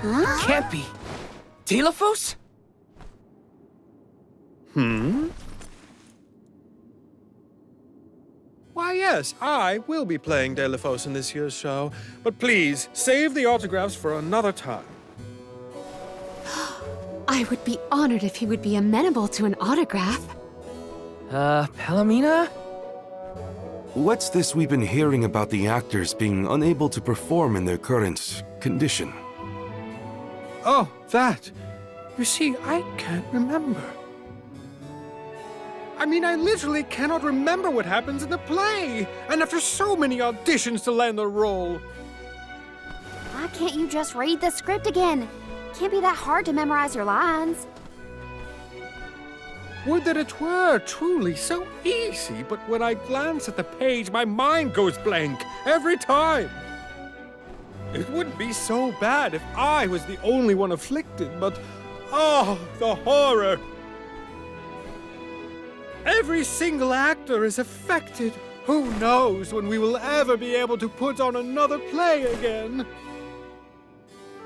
Huh? Can't be. Telephos? Why, yes, I will be playing Delaphos in this year's show. But please, save the autographs for another time. I would be honored if he would be amenable to an autograph. Palomina? What's this we've been hearing about the actors being unable to perform in their current condition? Oh, that. You see, I can't remember. I mean, I literally cannot remember what happens in the play. And after so many auditions to land the role. Why can't you just read the script again? Can't be that hard to memorize your lines. Would that it were truly so easy, but when I glance at the page, my mind goes blank every time. It wouldn't be so bad if I was the only one afflicted, but oh, the horror! Every single actor is affected. Who knows when we will ever be able to put on another play again?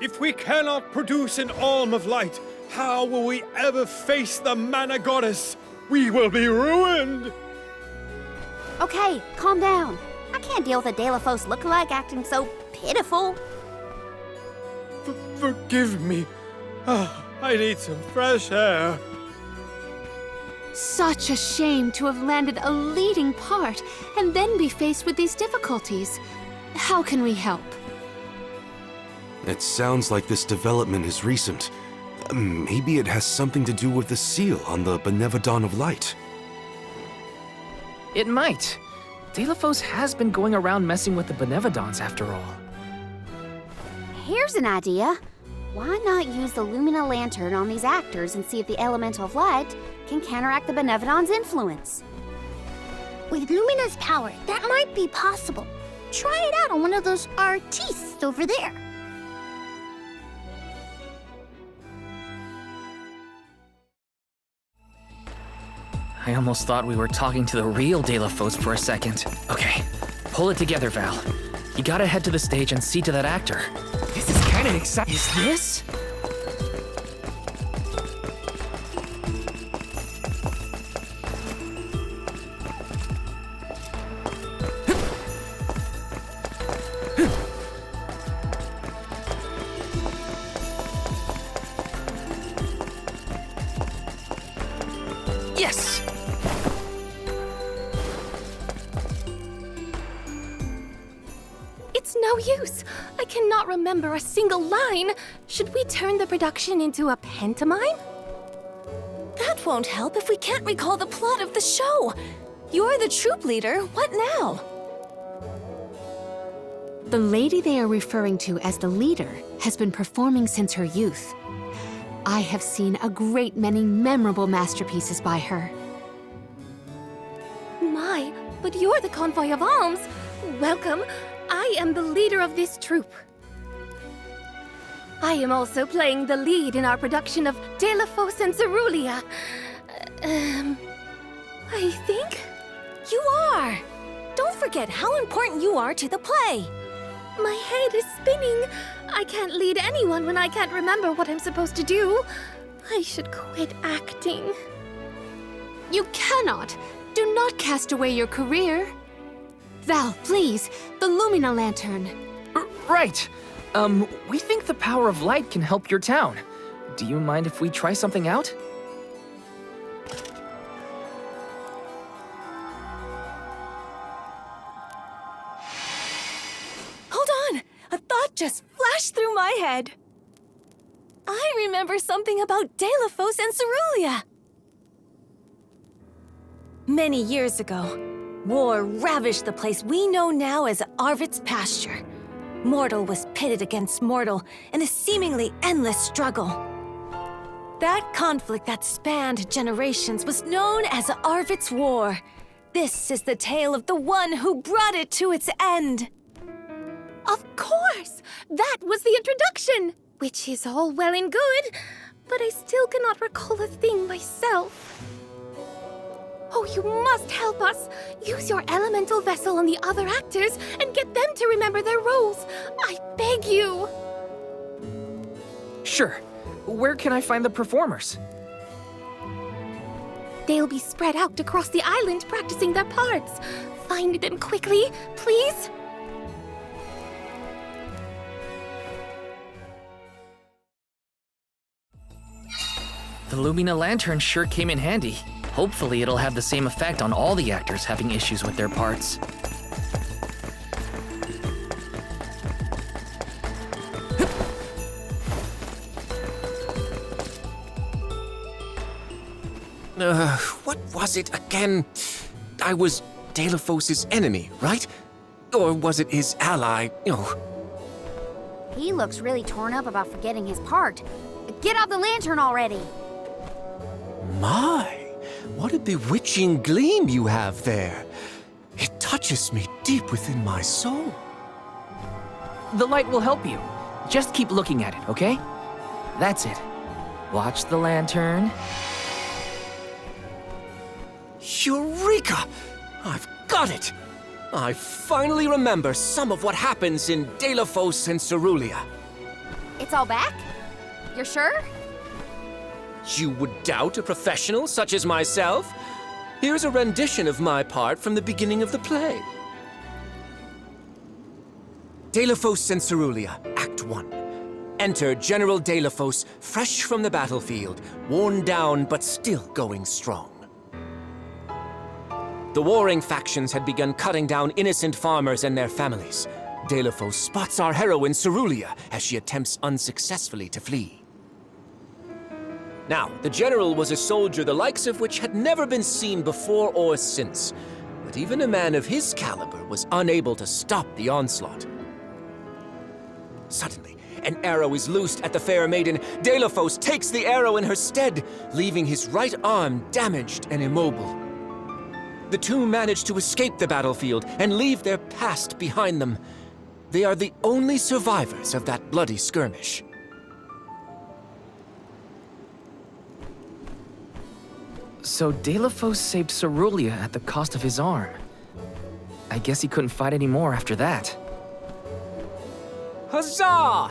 If we cannot produce an Alm of Light, how will we ever face the Mana Goddess? We will be ruined! Okay, calm down. I can't deal with a Delaphos lookalike acting so pitiful. Forgive me. Oh, I need some fresh air. Such a shame to have landed a leading part and then be faced with these difficulties. How can we help? It sounds like this development is recent. Maybe it has something to do with the seal on the Benevodon of Light. It might. Delaphos has been going around messing with the Benevodons after all. Here's an idea. Why not use the Lumina Lantern on these actors and see if the Elemental of Light can counteract the Benevodon's influence? With Lumina's power, that might be possible. Try it out on one of those artistes over there. I almost thought we were talking to the real Delaphos for a second. Okay, pull it together, Val. You gotta head to the stage and see to that actor. This is kinda exciting. Is this? Yes! It's no use. I cannot remember a single line. Should we turn the production into a pantomime? That won't help if we can't recall the plot of the show. You're the troupe leader. What now? The lady they are referring to as the leader has been performing since her youth. I have seen a great many memorable masterpieces by her. My, but you're the convoy of alms. Welcome. I am the leader of this troupe. I am also playing the lead in our production of Delaphos and Cerulean. I think? You are! Don't forget how important you are to the play. My head is spinning. I can't lead anyone when I can't remember what I'm supposed to do. I should quit acting. You cannot! Do not cast away your career. Val, please, the Lumina Lantern. Right. We think the power of light can help your town. Do you mind if we try something out? Hold on! A thought just flashed through my head. I remember something about Delaphos and Cerulean. Many years ago, war ravaged the place we know now as Arvit's pasture. Mortal was pitted against mortal in a seemingly endless struggle. That conflict that spanned generations was known as Arvit's War. This is the tale of the one who brought it to its end. Of course! That was the introduction! Which is all well and good, but I still cannot recall a thing myself. Oh, you must help us! Use your elemental vessel on the other actors and get them to remember their roles! I beg you! Sure. Where can I find the performers? They'll be spread out across the island practicing their parts. Find them quickly, please. The Lumina Lantern sure came in handy. Hopefully it'll have the same effect on all the actors having issues with their parts. What was it again? I was Deilophos' enemy, right? Or was it his ally? He looks really torn up about forgetting his part. Get off the lantern already! My, what a bewitching gleam you have there. It touches me deep within my soul. The light will help you. Just keep looking at it, okay? That's it. Watch the lantern. Eureka! I've got it! I finally remember some of what happens in Deilophos and Cerulia. It's all back? You're sure? You would doubt a professional such as myself? Here's a rendition of my part from the beginning of the play. Deilophos and Cerulia, Act 1. Enter General Deilophos, fresh from the battlefield, worn down but still going strong. The warring factions had begun cutting down innocent farmers and their families. Deilophos spots our heroine Cerulia as she attempts unsuccessfully to flee. Now, the general was a soldier the likes of which had never been seen before or since, but even a man of his caliber was unable to stop the onslaught. Suddenly, an arrow is loosed at the fair maiden. Deilophos takes the arrow in her stead, leaving his right arm damaged and immobile. The two manage to escape the battlefield and leave their past behind them. They are the only survivors of that bloody skirmish. So Deilophos saved Cerulia at the cost of his arm. I guess he couldn't fight anymore after that. Huzzah!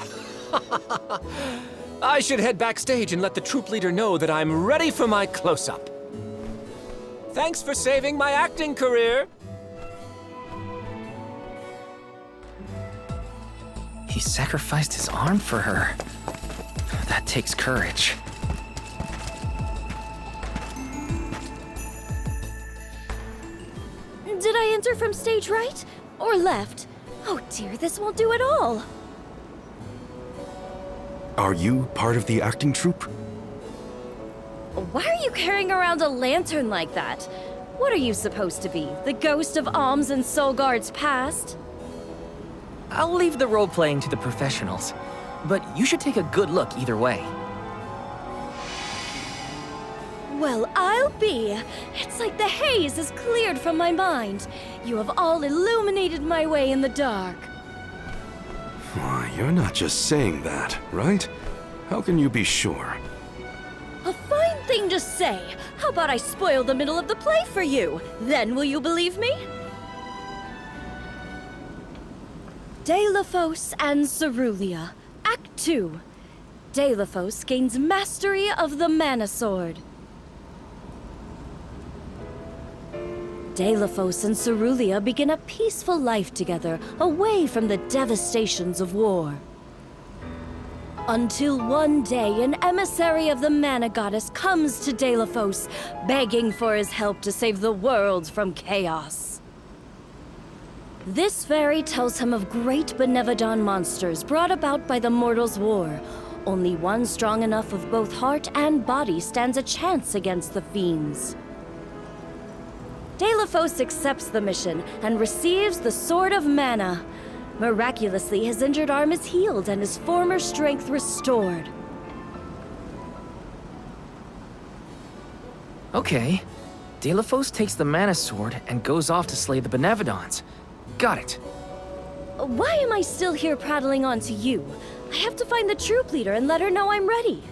I should head backstage and let the troop leader know that I'm ready for my close-up. Thanks for saving my acting career. He sacrificed his arm for her. That takes courage. Did I enter from stage right or left? Oh dear, this won't do at all. Are you part of the acting troupe? Why are you carrying around a lantern like that? What are you supposed to be? The ghost of Alms and Solgard's past? I'll leave the role-playing to the professionals, but you should take a good look either way. Well, I'll be. It's like the haze is cleared from my mind. You have all illuminated my way in the dark. Why, you're not just saying that, right? How can you be sure? A fine thing to say. How about I spoil the middle of the play for you? Then will you believe me? Deilophos and Cerulia, Act 2. Deilophos gains mastery of the Mana Sword. Deilophos and Cerulia begin a peaceful life together, away from the devastations of war. Until one day, an emissary of the Mana Goddess comes to Deilophos, begging for his help to save the world from chaos. This fairy tells him of great Benevodon monsters brought about by the Mortals' War. Only one strong enough of both heart and body stands a chance against the fiends. Deilophos accepts the mission and receives the Sword of Mana. Miraculously, his injured arm is healed and his former strength restored. Okay. Deilophos takes the Mana Sword and goes off to slay the Benevodons. Got it. Why am I still here prattling on to you? I have to find the troop leader and let her know I'm ready.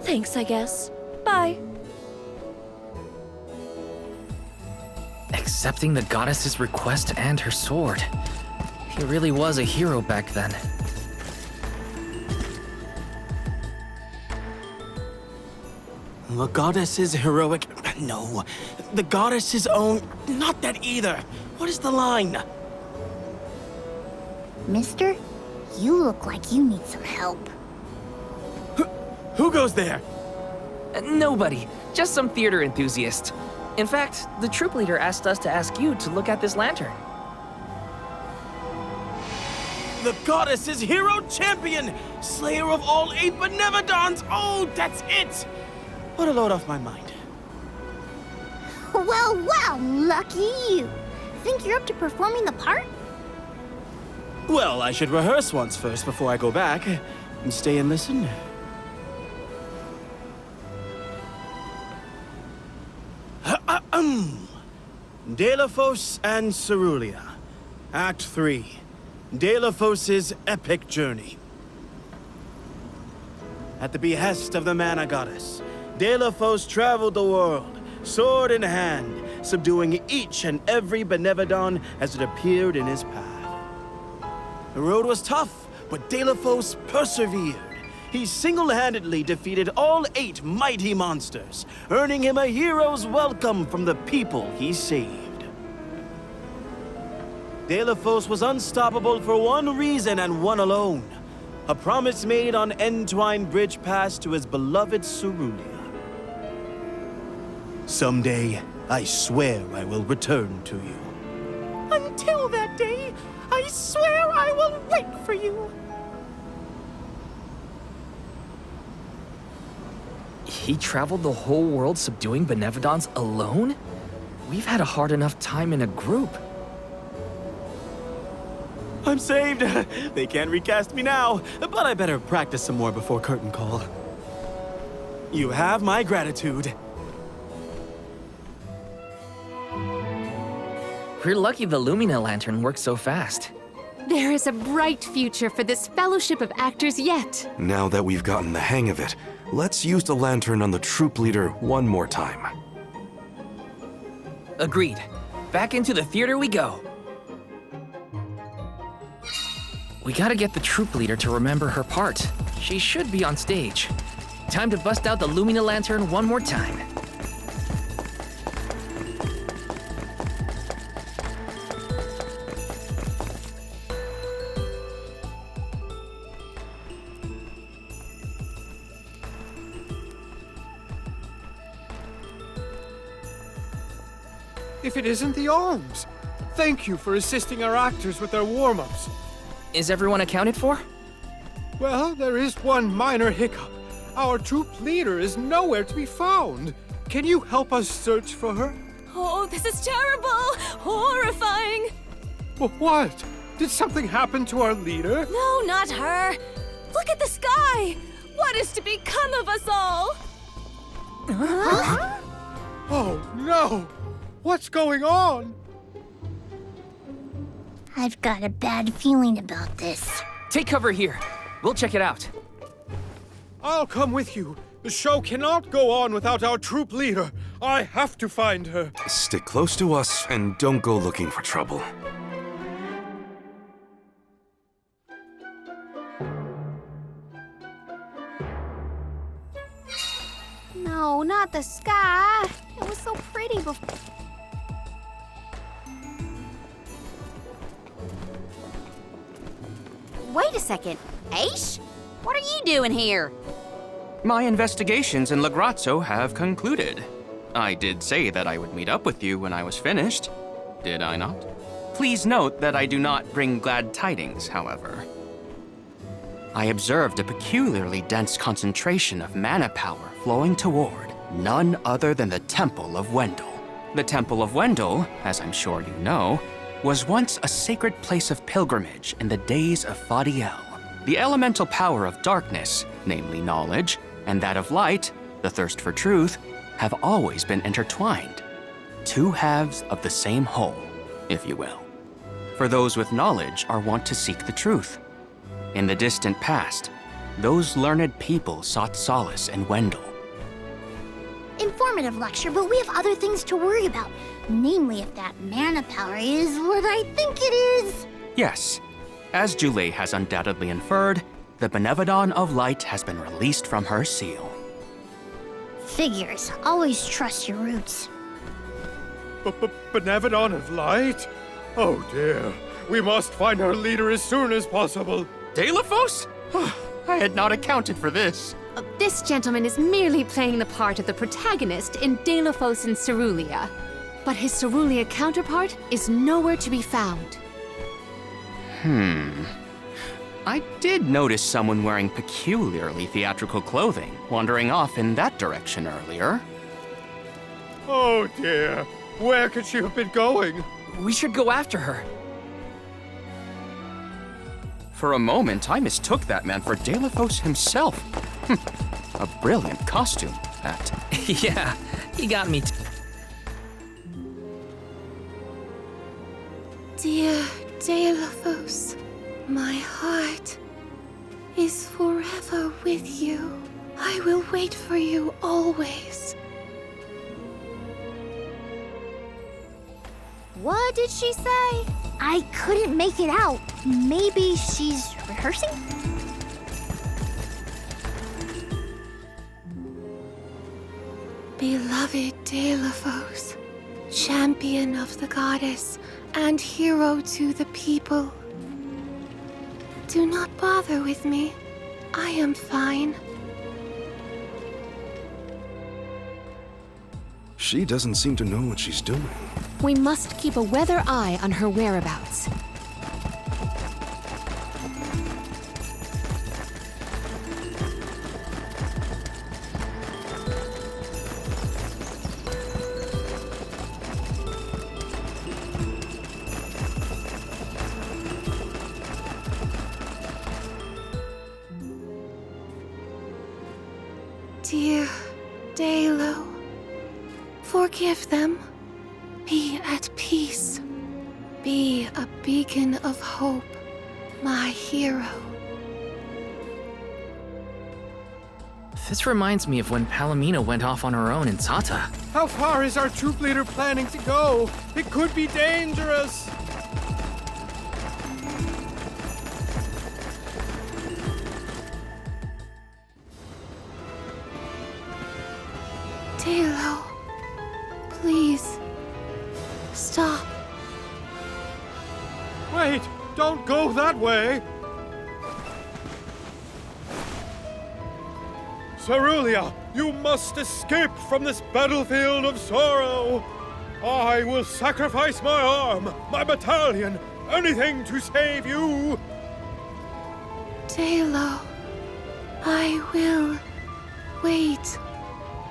Thanks, I guess. Bye. Accepting the goddess's request and her sword. He really was a hero back then. The goddess's heroic... No. The goddess's own... Not that either. What is the line? Mister, you look like you need some help. Who goes there? Nobody. Just some theater enthusiast. In fact, the troop leader asked us to ask you to look at this lantern. The goddess's hero champion! Slayer of all 8 Benevodons! Oh, that's it! What a load off my mind. Well, lucky you. Think you're up to performing the part? Well, I should rehearse once first before I go back. And stay and listen. Delafos and Cerulia. Act 3. Delafos' epic journey. At the behest of the Mana Goddess, Delafos traveled the world, sword in hand, subduing each and every Benevodon as it appeared in his path. The road was tough, but Delafos persevered. He single-handedly defeated all 8 mighty monsters, earning him a hero's welcome from the people he saved. Delafos was unstoppable for one reason and one alone. A promise made on Entwine Bridge Pass to his beloved Cerulia. Someday, I swear I will return to you. Until that day, I swear I will wait for you. He traveled the whole world subduing Benevodons alone? We've had a hard enough time in a group. I'm saved. They can't recast me now, but I better practice some more before curtain call. You have my gratitude. We're lucky the Lumina lantern works so fast. There is a bright future for this fellowship of actors yet. Now that we've gotten the hang of it, let's use the lantern on the troop leader one more time. Agreed. Back into the theater we go. We gotta get the troop leader to remember her part. She should be on stage. Time to bust out the Lumina lantern one more time. If it isn't the alms! Thank you for assisting our actors with their warm-ups. Is everyone accounted for? Well, there is one minor hiccup. Our troop leader is nowhere to be found. Can you help us search for her? Oh, this is terrible! Horrifying! What? Did something happen to our leader? No, not her! Look at the sky! What is to become of us all? Huh? Oh, no! What's going on? I've got a bad feeling about this. Take cover here. We'll check it out. I'll come with you. The show cannot go on without our troop leader. I have to find her. Stick close to us and don't go looking for trouble. No, not the sky. It was so pretty before. Wait a second. Aish? What are you doing here? My investigations in Lagrazzo have concluded. I did say that I would meet up with you when I was finished. Did I not? Please note that I do not bring glad tidings, however. I observed a peculiarly dense concentration of mana power flowing toward none other than the Temple of Wendel. The Temple of Wendel, as I'm sure you know, was once a sacred place of pilgrimage in the days of Fadiel. The elemental power of darkness, namely knowledge, and that of light, the thirst for truth, have always been intertwined. Two halves of the same whole, if you will. For those with knowledge are wont to seek the truth. In the distant past, those learned people sought solace in Wendel. Informative lecture, but we have other things to worry about. Namely, if that mana power is what I think it is. Yes, as Julie has undoubtedly inferred, the Benevodon of Light has been released from her seal. Figures. Always trust your roots. Benevodon of Light? Oh dear. We must find our leader as soon as possible. Deilophos? I had not accounted for this. This gentleman is merely playing the part of the protagonist in Deilophos and Cerulia. But his Cerulia counterpart is nowhere to be found. I did notice someone wearing peculiarly theatrical clothing, wandering off in that direction earlier. Oh dear. Where could she have been going? We should go after her. For a moment, I mistook that man for Deilophos himself. A brilliant costume, that. Yeah, he got me. Dear Deilophos, my heart is forever with you. I will wait for you always. What did she say? I couldn't make it out. Maybe she's rehearsing? Beloved Deilophos, champion of the goddess and hero to the people. Do not bother with me. I am fine. She doesn't seem to know what she's doing. We must keep a weather eye on her whereabouts. Dear Deilo, forgive them. Be at peace. Be a beacon of hope, my hero. This reminds me of when Palomino went off on her own in Tata. How far is our troop leader planning to go? It could be dangerous. Deilo, please, stop. Wait, don't go that way. Cerulia, you must escape from this battlefield of sorrow. I will sacrifice my arm, my battalion, anything to save you. Deilo, I will wait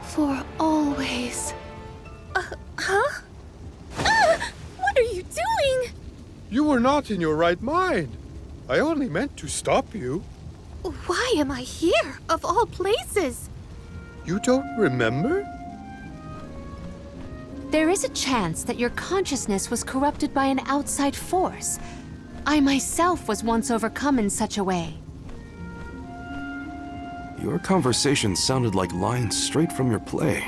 for always. Huh? What are you doing? You were not in your right mind. I only meant to stop you. Why am I here, of all places? You don't remember? There is a chance that your consciousness was corrupted by an outside force. I myself was once overcome in such a way. Your conversation sounded like lines straight from your play.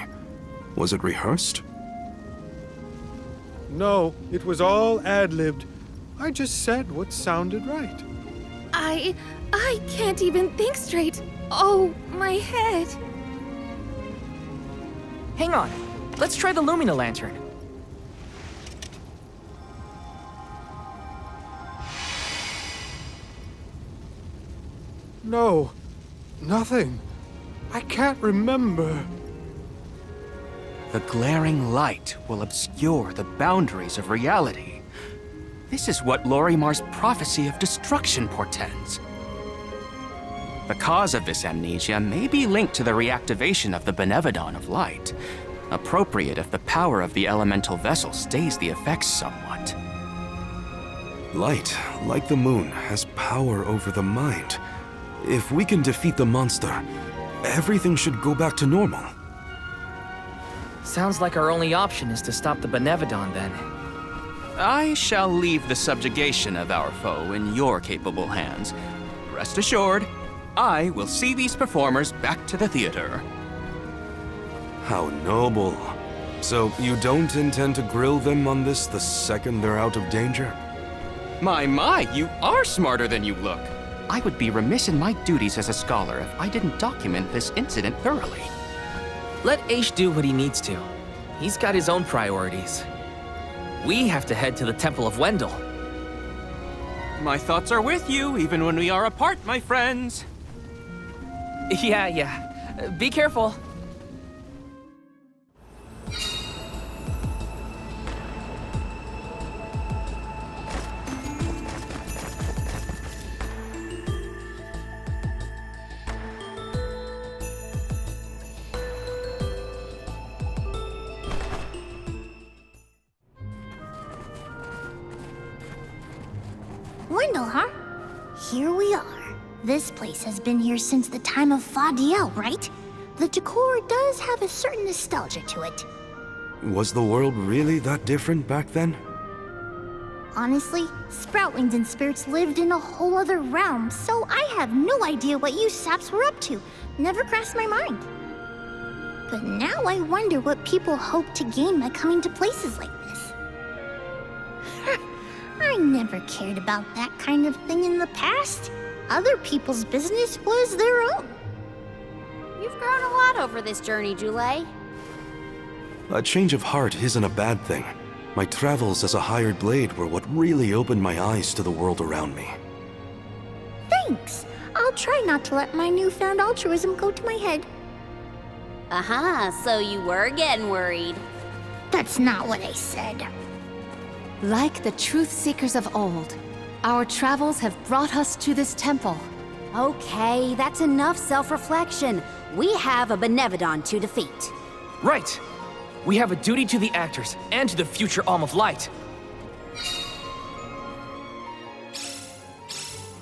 Was it rehearsed? No, it was all ad-libbed. I just said what sounded right. I can't even think straight. Oh, my head. Hang on. Let's try the Lumina Lantern. No, nothing. I can't remember. The glaring light will obscure the boundaries of reality. This is what Lorimar's prophecy of destruction portends. The cause of this amnesia may be linked to the reactivation of the Benevodon of Light, appropriate if the power of the elemental vessel stays the effects somewhat. Light, like the moon, has power over the mind. If we can defeat the monster, everything should go back to normal. Sounds like our only option is to stop the Benevodon then. I shall leave the subjugation of our foe in your capable hands. Rest assured, I will see these performers back to the theater. How noble. So you don't intend to grill them on this the second they're out of danger? My, you are smarter than you look. I would be remiss in my duties as a scholar if I didn't document this incident thoroughly. Let Aish do what he needs to. He's got his own priorities. We have to head to the Temple of Wendell. My thoughts are with you, even when we are apart, my friends. Yeah. Be careful. Wendell, huh? Here we are. This place has been here since the time of Fadiel, right? The decor does have a certain nostalgia to it. Was the world really that different back then? Honestly, Sproutlings and spirits lived in a whole other realm, so I have no idea what you saps were up to. Never crossed my mind. But now I wonder what people hope to gain by coming to places like this. I never cared about that kind of thing in the past. Other people's business was their own. You've grown a lot over this journey, Jule. A change of heart isn't a bad thing. My travels as a hired blade were what really opened my eyes to the world around me. Thanks. I'll try not to let my newfound altruism go to my head. So you were getting worried. That's not what I said. Like the truth seekers of old, our travels have brought us to this temple. Okay, that's enough self-reflection. We have a Benevodon to defeat. Right. We have a duty to the actors and to the future Alm of Light.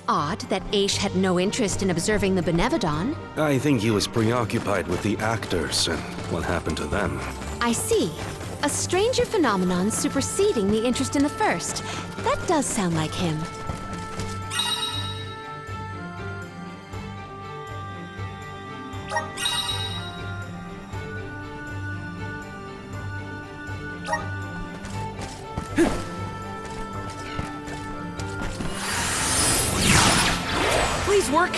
Odd that Aish had no interest in observing the Benevodon. I think he was preoccupied with the actors and what happened to them. I see. A stranger phenomenon superseding the interest in the first. That does sound like him. Please work!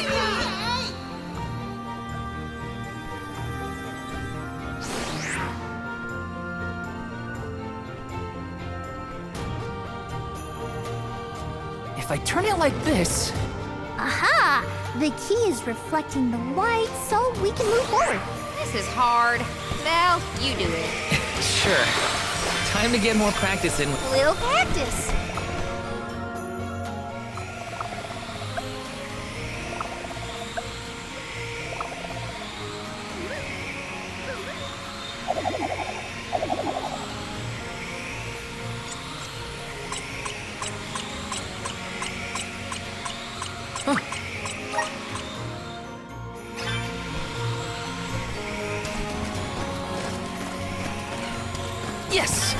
If I turn it like this... Aha! The key is reflecting the light, so we can move forward. This is hard. Well, you do it. Sure. Time to get more practice in with... Little practice. Yes!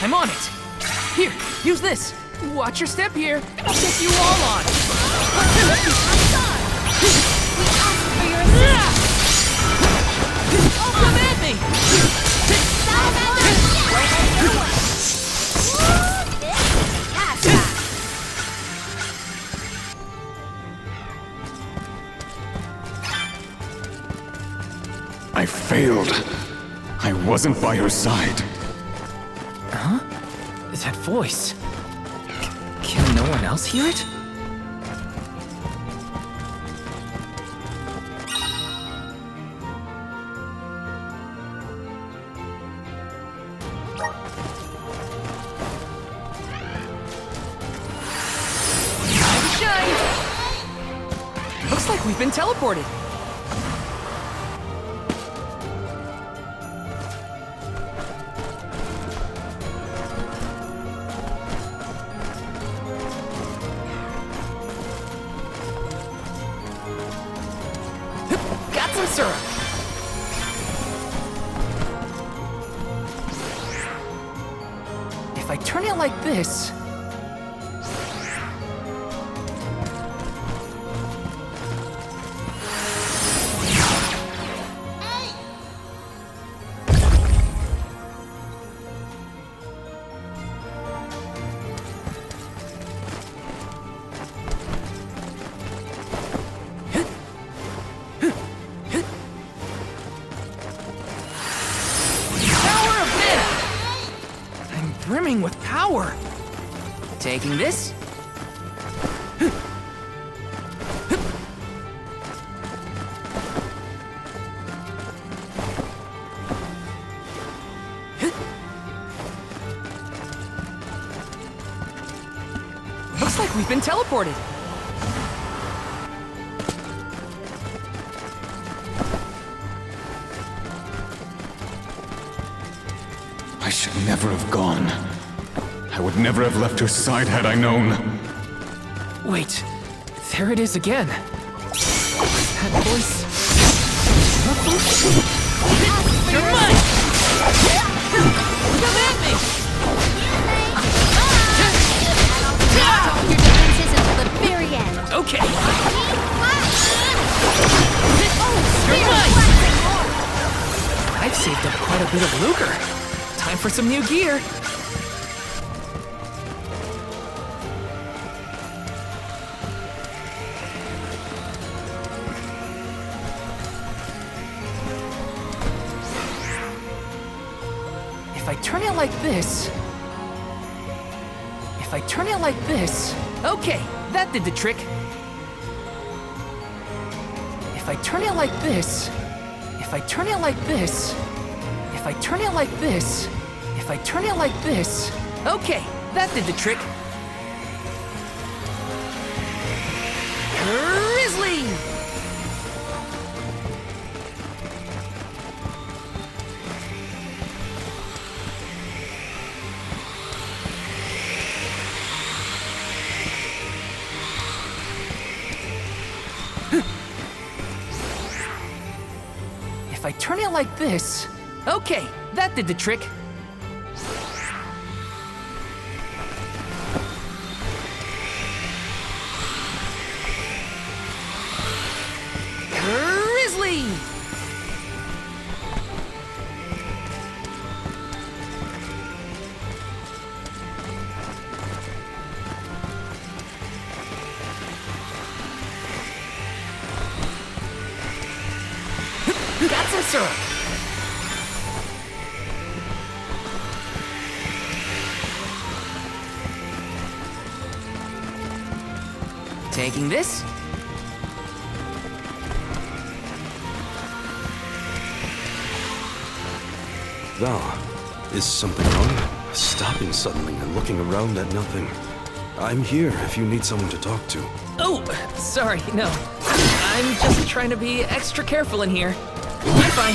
I'm on it! Here, use this! Watch your step here! I'll take you all on! Oh, come at me! I failed. I wasn't by her side. Huh? That voice... Can no one else hear it? Time to shine! Looks like we've been teleported. Got some syrup. If I turn it like this... brimming with power. Taking this. Looks like we've been teleported. I should never have gone. I would never have left her side had I known. Wait, there it is again. That voice. You're mine! Come at me! Your defenses until the very end. Okay. You're mine! I've saved up quite a bit of lucre. Time for some new gear. If I turn it like this... If I turn it like this... Okay, that did the trick. If I turn it like this... If I turn it like this... If I turn it like this... If I turn it like this... Okay, that did the trick. Grizzly! If I turn it like this... Okay, that did the trick. Grizzly! Got some syrup. Taking this. Val, is something wrong? Stopping suddenly and looking around at nothing. I'm here if you need someone to talk to. Oh, sorry, no. I'm just trying to be extra careful in here. You're fine.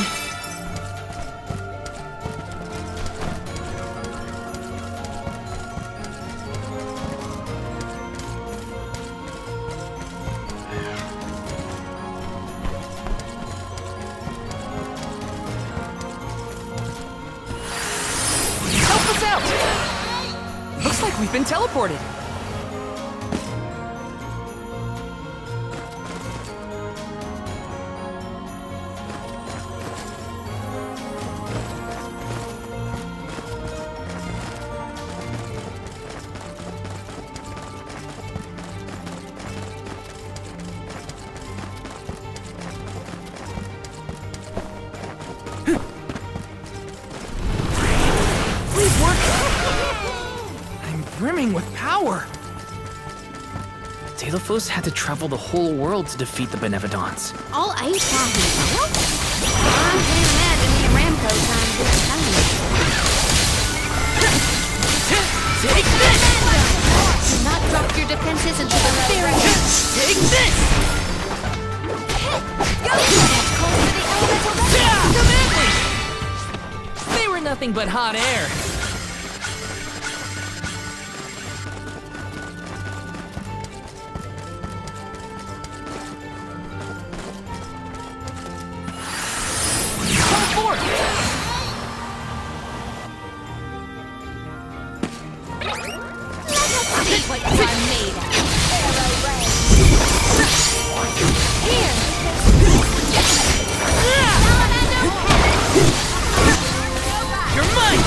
Help us out! Looks like we've been teleported. Please work! I'm brimming with power! Deilophos had to travel the whole world to defeat the Benevodons. All ice on himself? I can't imagine me and Ramco trying to do the same. Take this! Do not drop your defenses until the very end. Take this! Go! That's close to the elemental weapon. Come at me! They were nothing but hot air. Come forth! See what you are made of. Here! You're mine!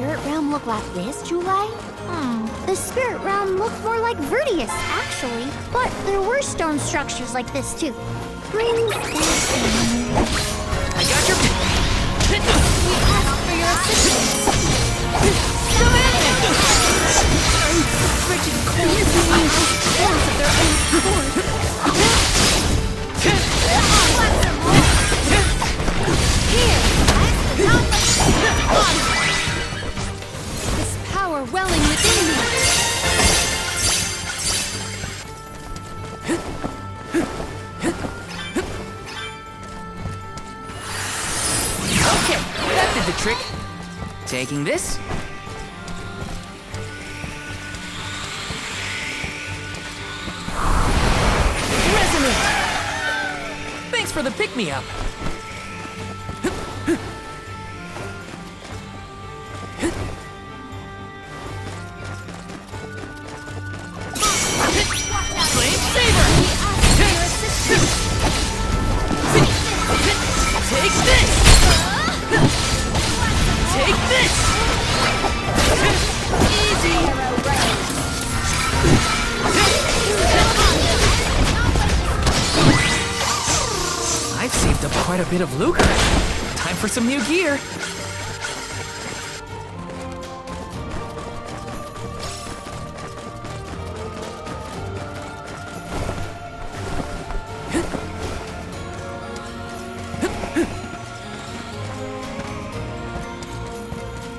spirit realm look like this, Julie? The spirit realm looked more like Vertius, actually. But there were stone structures like this, too. Brings back I got your... We asked for your assistance. Frigid cold beings forms of their own accord. This power welling within me. Okay, that did the trick. Taking this. Resonate! Thanks for the pick-me-up. Flame Saber! Take this! Take this! Easy! I've saved up quite a bit of lucre. Time for some new gear.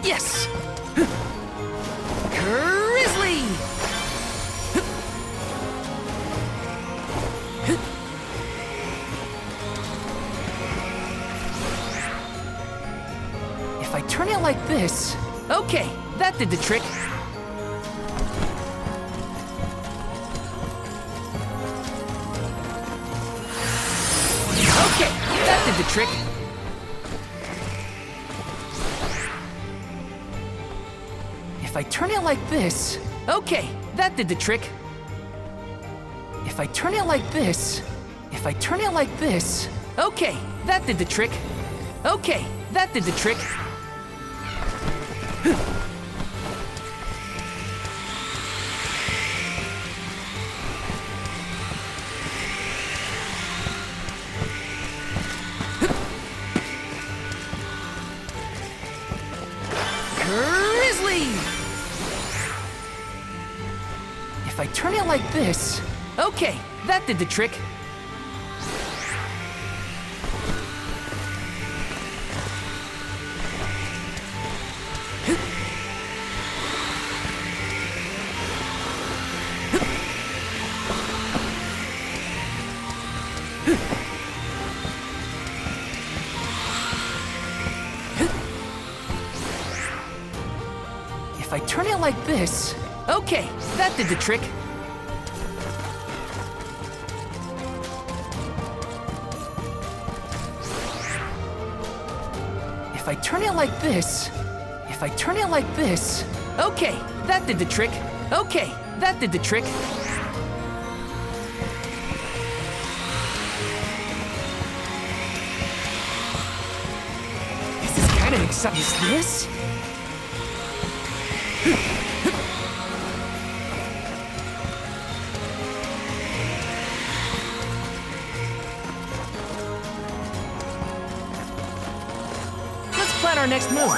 Yes! Grizzly! If I turn it like this... Okay, that did the trick. Okay, that did the trick. If I turn it like this... Okay, that did the trick. If I turn it like this... If I turn it like this... Okay, that did the trick. Okay, that did the trick. Grizzly! If I turn it like this... Okay, that did the trick. If I turn it like this... Okay, that did the trick. If I turn it like this... If I turn it like this... Okay, that did the trick. Okay, that did the trick. This is kind of exciting. Is this? Let's plan our next move.